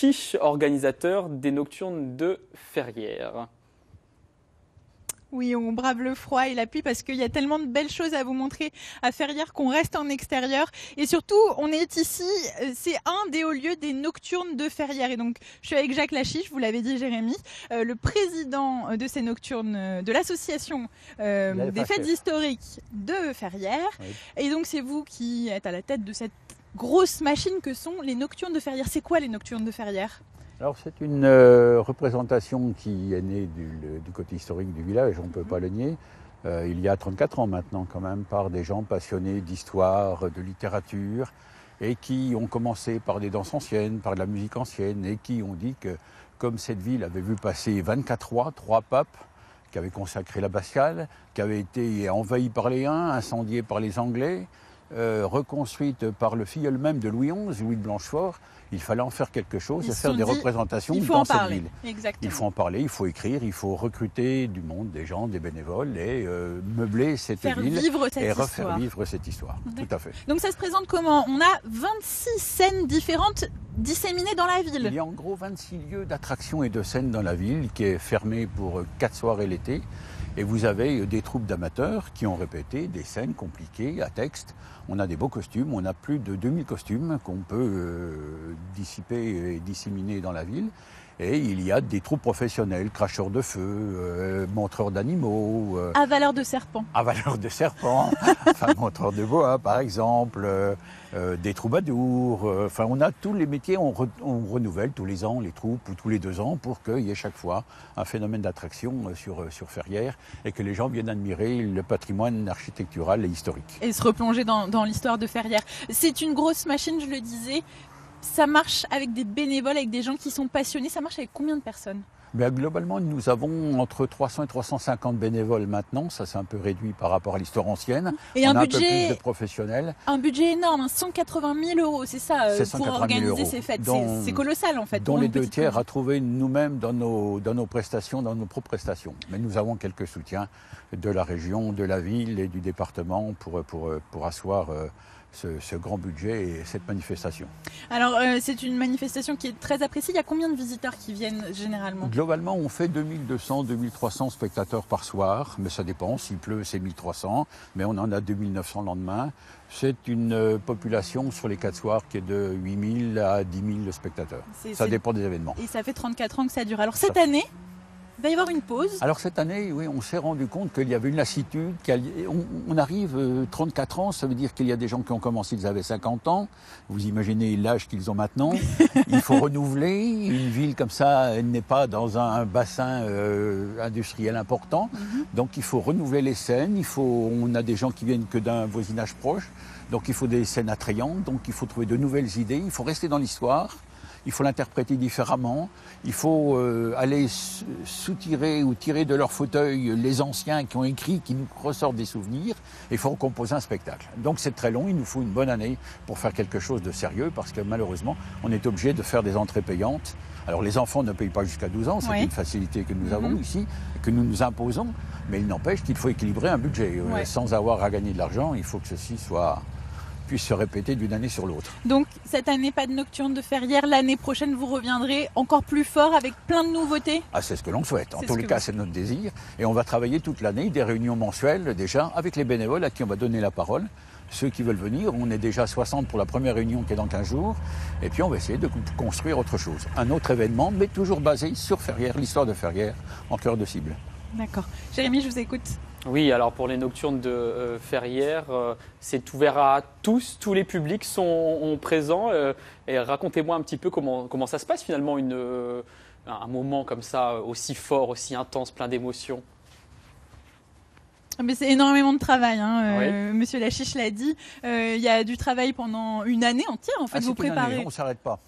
Lachiche, organisateur des Nocturnes de Ferrières. Oui, on brave le froid et la pluie parce qu'il y a tellement de belles choses à vous montrer à Ferrières qu'on reste en extérieur. Et surtout, on est ici, c'est un des hauts lieux des Nocturnes de Ferrières. Et donc, je suis avec Jacques Lachiche, vous l'avez dit Jérémy, le président de ces Nocturnes, de l'association des fêtes historiques de Ferrières. Oui. Et donc, c'est vous qui êtes à la tête de cette grosse machine que sont les Nocturnes de Ferrières. C'est quoi les Nocturnes de Ferrières ? Alors c'est une représentation qui est née du côté historique du village, on ne peut pas le nier, il y a 34 ans maintenant quand même, par des gens passionnés d'histoire, de littérature, et qui ont commencé par des danses anciennes, par de la musique ancienne, et qui ont dit que comme cette ville avait vu passer 24 rois, 3 papes, qui avaient consacré l'abbatiale, qui avait été envahie par les Huns, incendiée par les Anglais, reconstruite par le filleul même de Louis XI, Louis de Blanchefort, il fallait en faire quelque chose et faire des représentations dans cette ville. Exactement. Il faut en parler, il faut écrire, il faut recruter du monde, des gens, des bénévoles et meubler cette ville et refaire vivre cette histoire. Tout à fait. Donc ça se présente comment? On a 26 scènes différentes disséminées dans la ville. Il y a en gros 26 lieux d'attraction et de scènes dans la ville qui est fermée pour 4 soirées l'été. Et vous avez des troupes d'amateurs qui ont répété des scènes compliquées à texte. On a des beaux costumes, on a plus de 2000 costumes qu'on peut dissiper et disséminer dans la ville. Et il y a des troupes professionnelles, cracheurs de feu, montreurs d'animaux. Avaleurs de serpents. Avaleurs de serpents, enfin montreurs de bois par exemple, des troubadours. Enfin on a tous les métiers, on renouvelle tous les ans les troupes ou tous les 2 ans pour qu'il y ait chaque fois un phénomène d'attraction sur Ferrières et que les gens viennent admirer le patrimoine architectural et historique. Et se replonger dans l'histoire de Ferrières. C'est une grosse machine, je le disais. Ça marche avec des bénévoles, avec des gens qui sont passionnés. Ça marche avec combien de personnes? Mais globalement, nous avons entre 300 et 350 bénévoles maintenant. Ça, c'est un peu réduit par rapport à l'histoire ancienne. Et on a un peu plus de professionnels. Un budget énorme, 180 000 €, c'est ça, pour organiser ces fêtes. C'est colossal en fait. Dont les 2 tiers à trouver nous-mêmes dans nos prestations, dans nos propres prestations. Mais nous avons quelques soutiens de la région, de la ville et du département pour asseoir ce grand budget et cette manifestation. Alors, c'est une manifestation qui est très appréciée. Il y a combien de visiteurs qui viennent généralement? Globalement, on fait 2200, 2300 spectateurs par soir, mais ça dépend. S'il pleut, c'est 1300, mais on en a 2900 le lendemain. C'est une population sur les 4 soirs qui est de 8000 à 10 000 spectateurs. Ça dépend des événements. Et ça fait 34 ans que ça dure. Alors, cette année, il va y avoir une pause. Alors cette année, oui, on s'est rendu compte qu'il y avait une lassitude. On arrive 34 ans, ça veut dire qu'il y a des gens qui ont commencé, ils avaient 50 ans. Vous imaginez l'âge qu'ils ont maintenant. Il faut renouveler. Une ville comme ça, elle n'est pas dans un bassin industriel important. Donc il faut renouveler les scènes. On a des gens qui viennent que d'un voisinage proche. Donc il faut des scènes attrayantes. Donc il faut trouver de nouvelles idées. Il faut rester dans l'histoire. Il faut l'interpréter différemment. Il faut aller soutirer ou tirer de leur fauteuil les anciens qui ont écrit, qui nous ressortent des souvenirs. Il faut composer un spectacle. Donc c'est très long. Il nous faut une bonne année pour faire quelque chose de sérieux parce que malheureusement, on est obligé de faire des entrées payantes. Alors les enfants ne payent pas jusqu'à 12 ans. C'est une facilité que nous avons ici, que nous nous imposons. Mais il n'empêche qu'il faut équilibrer un budget. Sans avoir à gagner de l'argent, il faut que ceci puisse se répéter d'une année sur l'autre. Donc cette année, pas de Nocturne de Ferrières. L'année prochaine, vous reviendrez encore plus fort avec plein de nouveautés? C'est ce que l'on souhaite. En tous les cas, c'est notre désir. Et on va travailler toute l'année, des réunions mensuelles déjà, avec les bénévoles à qui on va donner la parole. Ceux qui veulent venir, on est déjà 60 pour la première réunion qui est dans 15 jours. Et puis on va essayer de construire autre chose. Un autre événement, mais toujours basé sur Ferrières, l'histoire de Ferrières, en cœur de cible. D'accord. Jérémy, je vous écoute. Oui, alors pour les Nocturnes de Ferrières, c'est ouvert à tous les publics sont présents. Et racontez-moi un petit peu comment ça se passe finalement, un moment comme ça, aussi fort, aussi intense, plein d'émotions. Mais c'est énormément de travail, Monsieur Lachiche l'a dit. Il y a du travail pendant une année entière, en fait, vous préparez. On ne s'arrête pas.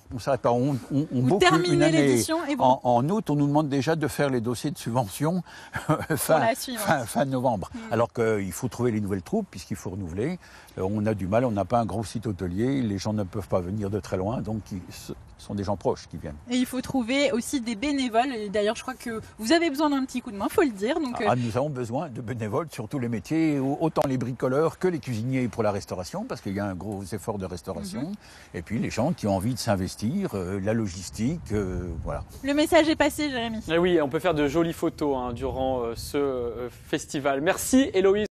On vous terminez l'édition et bon. En août, on nous demande déjà de faire les dossiers de subvention fin novembre. Alors qu'il faut trouver les nouvelles troupes, puisqu'il faut renouveler. On a du mal, on n'a pas un gros site hôtelier, les gens ne peuvent pas venir de très loin, donc Ce sont des gens proches qui viennent. Et il faut trouver aussi des bénévoles. Et d'ailleurs, je crois que vous avez besoin d'un petit coup de main, faut le dire. Donc, nous avons besoin de bénévoles sur tous les métiers, autant les bricoleurs que les cuisiniers pour la restauration, parce qu'il y a un gros effort de restauration. Et puis les gens qui ont envie de s'investir, la logistique, voilà. Le message est passé, Jérémy. Et oui, on peut faire de jolies photos durant ce festival. Merci Héloïse.